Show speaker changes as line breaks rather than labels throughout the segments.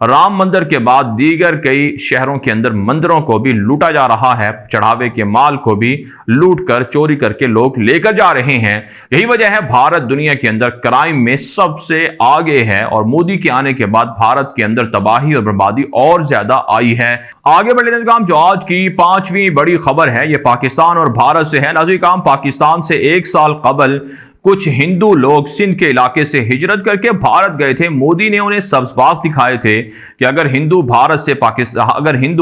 رام مندر کے بعد دیگر کئی شہروں کے اندر مندروں کو بھی لوٹا جا رہا ہے، چڑھاوے کے مال کو بھی لوٹ کر چوری کر کے لوگ لے کر جا رہے ہیں۔ یہی وجہ ہے بھارت دنیا کے اندر کرائم میں سب سے آگے ہے، اور مودی کے آنے کے بعد بھارت کے اندر تباہی اور بربادی اور زیادہ آئی ہے۔ آگے بڑھنے جو آج کی 5ویں بڑی خبر ہے، یہ پاکستان اور بھارت سے ہے۔ ناظرین، پاکستان سے 1 سال قبل کچھ ہندو لوگ سندھ کے علاقے سے ہجرت کر کے بھارت گئے تھے۔ مودی نے انہیں سبز باغ دکھائے تھے کہ اگر ہندو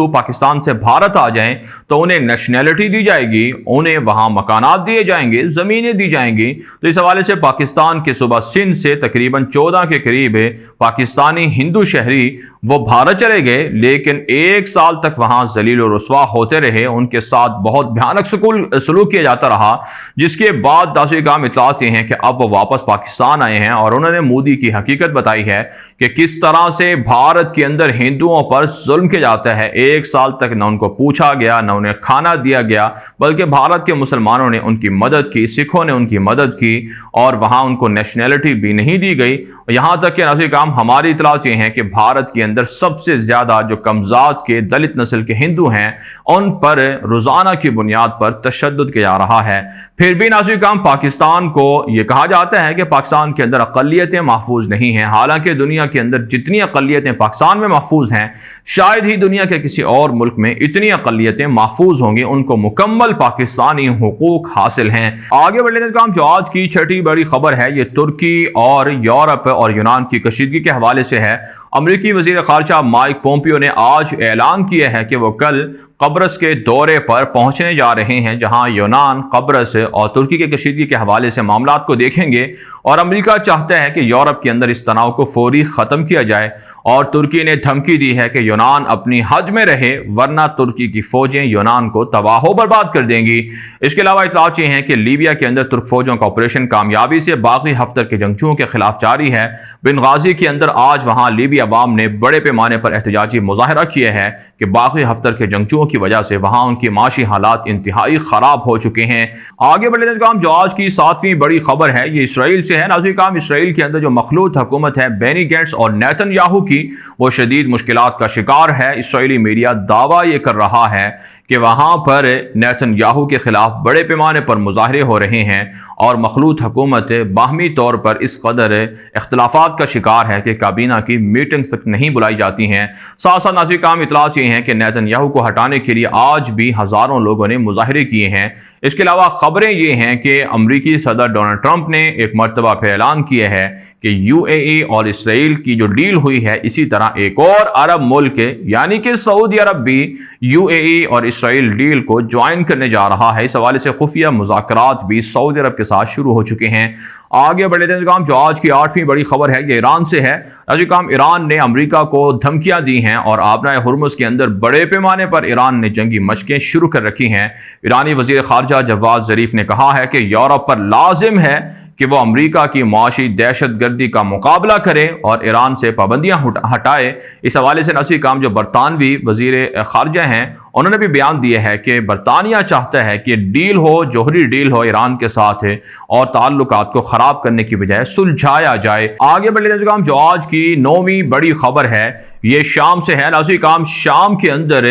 پاکستان سے بھارت آ جائیں تو انہیں نیشنلٹی دی جائے گی، انہیں وہاں مکانات دیے جائیں گے، زمینیں دی جائیں گی۔ تو اس حوالے سے پاکستان کے صوبہ سندھ سے تقریباً 14 کے قریب پاکستانی ہندو شہری وہ بھارت چلے گئے، لیکن 1 سال تک وہاں ذلیل و رسوا ہوتے رہے، ان کے ساتھ بہت بھیانک سلوک کیا جاتا رہا، جس کے بعد ناظرین اطلاعات یہ ہیں کہ اب وہ واپس پاکستان آئے ہیں، اور انہوں نے مودی کی حقیقت بتائی ہے کہ کس طرح سے بھارت کے اندر ہندوؤں پر ظلم کیا جاتا ہے۔ 1 سال تک نہ ان کو پوچھا گیا، نہ انہیں کھانا دیا گیا، بلکہ بھارت کے مسلمانوں نے ان کی مدد کی، سکھوں نے ان کی مدد کی، اور وہاں ان کو نیشنلٹی بھی نہیں دی گئی۔ یہاں تک کہ ناظرین ہماری اطلاعات یہ ہیں کہ بھارت کے اندر سب سے زیادہ جو کمزاد کے دلت نسل کے ہندو ہیں، ان پر روزانہ کی بنیاد پر تشدد کیا جا رہا ہے۔ پھر بھی ناظرین پاکستان کو یہ کہا جاتا ہے کہ پاکستان کے اندر اقلیتیں محفوظ نہیں ہیں، حالانکہ دنیا کے اندر جتنی اقلیتیں پاکستان میں محفوظ ہیں، شاید ہی دنیا کے کسی اور ملک میں اتنی اقلیتیں محفوظ ہوں گی، ان کو مکمل پاکستانی حقوق حاصل ہیں۔ آگے بڑھنے کا جو آج کی 6ٹھی بڑی خبر ہے، یہ ترکی اور یورپ اور یونان کی کشیدگی کے حوالے سے ہے۔ امریکی وزیر خارجہ مائک پومپیو نے آج اعلان کیا ہے کہ وہ کل قبرص کے دورے پر پہنچنے جا رہے ہیں، جہاں یونان، قبرص اور ترکی کے کشیدگی کے حوالے سے معاملات کو دیکھیں گے، اور امریکہ چاہتا ہے کہ یورپ کے اندر اس تناؤ کو فوری ختم کیا جائے، اور ترکی نے دھمکی دی ہے کہ یونان اپنی حد میں رہے، ورنہ ترکی کی فوجیں یونان کو تباہ و برباد کر دیں گی۔ اس کے علاوہ اطلاعات یہ ہیں کہ لیبیا کے اندر ترک فوجوں کا آپریشن کامیابی سے باغی حفتر کے جنگجوؤں کے خلاف جاری ہے۔ بنغازی کے اندر آج وہاں لیبی عوام نے بڑے پیمانے پر احتجاجی مظاہرہ کیا ہے کہ باغی حفتر کے جنگجوؤں کی وجہ سے وہاں ان کی معاشی حالات انتہائی خراب ہو چکے ہیں۔ آگے بڑھنے کا جو آج کی 7ویں بڑی خبر ہے، یہ اسرائیل سے ہے۔ ناظرین، اسرائیل کے اندر جو مخلوط حکومت ہے بینی گینٹس اور نیتن یاہو کی، وہ شدید مشکلات کا شکار ہے۔ اسرائیلی میڈیا دعویٰ یہ کر رہا ہے کہ وہاں پر نیتن یاہو کے خلاف بڑے پیمانے پر مظاہرے ہو رہے ہیں، اور مخلوط حکومت باہمی طور پر اس قدر اختلافات کا شکار ہے کہ کابینہ کی میٹنگز تک نہیں بلائی جاتی ہیں۔ ساتھ ساتھ ناظرین اطلاعات یہ ہیں کہ نیتن یاہو کو ہٹانے کے لیے آج بھی ہزاروں لوگوں نے مظاہرے کیے ہیں۔ اس کے علاوہ خبریں یہ ہیں کہ امریکی صدر ڈونلڈ ٹرمپ نے ایک مرتبہ پھر اعلان کیا ہے کہ UAE اور اسرائیل کی جو ڈیل ہوئی ہے، اسی طرح ایک اور عرب ملک یعنی کہ سعودی عرب بھی UAE اور اسرائیل ڈیل کو جوائن کرنے جا رہا ہے۔ اس حوالے سے خفیہ مذاکرات بھی سعودی عرب کے ساتھ شروع ہو چکے ہیں۔ آگے بڑھے ناظرین، جو آج کی 8ویں بڑی خبر ہے، یہ ایران سے ہے۔ ناظرین، ایران نے امریکہ کو دھمکیاں دی ہیں، اور آبنائے ہرمز کے اندر بڑے پیمانے پر ایران نے جنگی مشقیں شروع کر رکھی ہیں۔ ایرانی وزیر خارجہ جواد ظریف نے کہا ہے کہ یورپ پر لازم ہے کہ وہ امریکہ کی معاشی دہشت گردی کا مقابلہ کرے اور ایران سے پابندیاں ہٹائے۔ اس حوالے سے ناظرین جو برطانوی وزیر خارجہ ہیں، انہوں نے بھی بیان دیا ہے کہ برطانیہ چاہتا ہے کہ ڈیل ہو، جوہری ڈیل ہو ایران کے ساتھ ہے، اور تعلقات کو خراب کرنے کی بجائے سلجھایا جائے۔ آگے بڑھے ناظرین، جو آج کی 9ویں بڑی خبر ہے، یہ شام سے ہے۔ ناظرین، شام کے اندر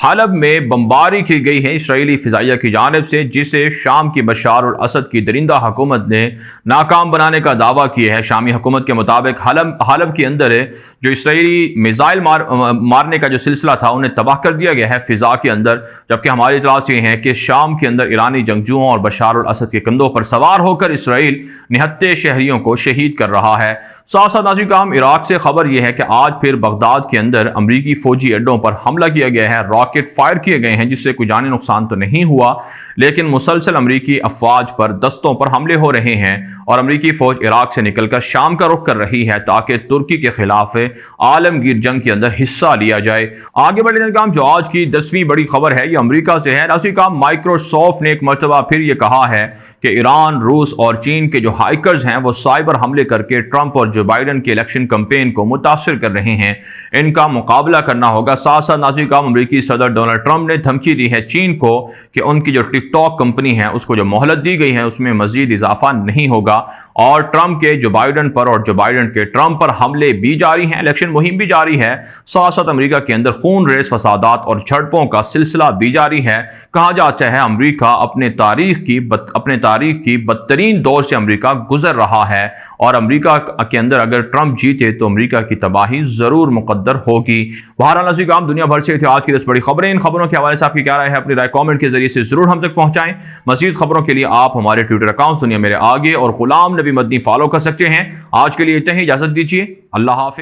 حلب میں بمباری کی گئی ہے اسرائیلی فضائیہ کی جانب سے، جسے شام کی بشار الاسد کی درندہ حکومت نے ناکام بنانے کا دعویٰ کیا ہے۔ شامی حکومت کے مطابق حلب کے اندر جو اسرائیلی میزائل مارنے کا جو سلسلہ تھا، انہیں تباہ کر دیا گیا ہے فضا کے اندر، جبکہ ہماری اطلاعات یہ ہیں کہ شام کے اندر ایرانی جنگجوؤں اور بشار الاسد کے کندھوں پر سوار ہو کر اسرائیل نہتے شہریوں کو شہید کر رہا ہے۔ ساتھ ساتھ ناظرین عراق سے خبر یہ ہے کہ آج پھر بغداد کے اندر امریکی فوجی اڈوں پر حملہ کیا گیا ہے، راکٹ فائر کیے گئے ہیں، جس سے کوئی جانی نقصان تو نہیں ہوا، لیکن مسلسل امریکی افواج پر دستوں پر حملے ہو رہے ہیں، اور امریکی فوج عراق سے نکل کر شام کا رخ کر رہی ہے تاکہ ترکی کے خلاف عالمگیر جنگ کے اندر حصہ لیا جائے۔ آگے بڑھنے کا جو آج کی 10ویں بڑی خبر ہے، یہ امریکہ سے ہے۔ ناظرین، مائکروسافٹ نے ایک مرتبہ پھر یہ کہا ہے کہ ایران، روس اور چین کے جو ہائیکرز ہیں، وہ سائبر حملے کر کے ٹرمپ اور جو بائیڈن کے الیکشن کمپین کو متاثر کر رہے ہیں، ان کا مقابلہ کرنا ہوگا۔ ساتھ ساتھ ناظرین امریکی صدر ڈونلڈ ٹرمپ نے دھمکی دی ہے چین کو کہ ان کی جو ٹک ٹاک کمپنی ہے، اس کو جو مہلت دی گئی ہے، اس میں مزید اضافہ نہیں ہوگا، اور ٹرمپ کے جو بائیڈن پر اور جو بائیڈن کے ٹرمپ پر حملے بھی جاری ہیں، الیکشن مہم بھی جاری ہے، ساتھ ساتھ امریکہ کے اندر خون ریز فسادات اور جھڑپوں کا سلسلہ بھی جاری ہے۔ کہا جاتا ہے امریکہ اپنے تاریخ کی بدترین دور سے امریکہ گزر رہا ہے، اور امریکہ کے اندر اگر ٹرمپ جیتے تو امریکہ کی تباہی ضرور مقدر ہوگی۔ بہرحال ناظرین کرام، دنیا بھر سے تھے آج کی 10 بڑی خبریں۔ ان خبروں کے حوالے سے آپ کی کیا رائے ہے؟ اپنی رائے کامنٹ کے ذریعے سے ضرور ہم تک پہنچائیں۔ مزید خبروں کے لیے آپ ہمارے ٹویٹر اکاؤنٹ دنیا میرے آگے اور غلام نبی مدنی فالو کر سکتے ہیں۔ آج کے لیے اتنا ہی، اجازت دیجیے، اللہ حافظ۔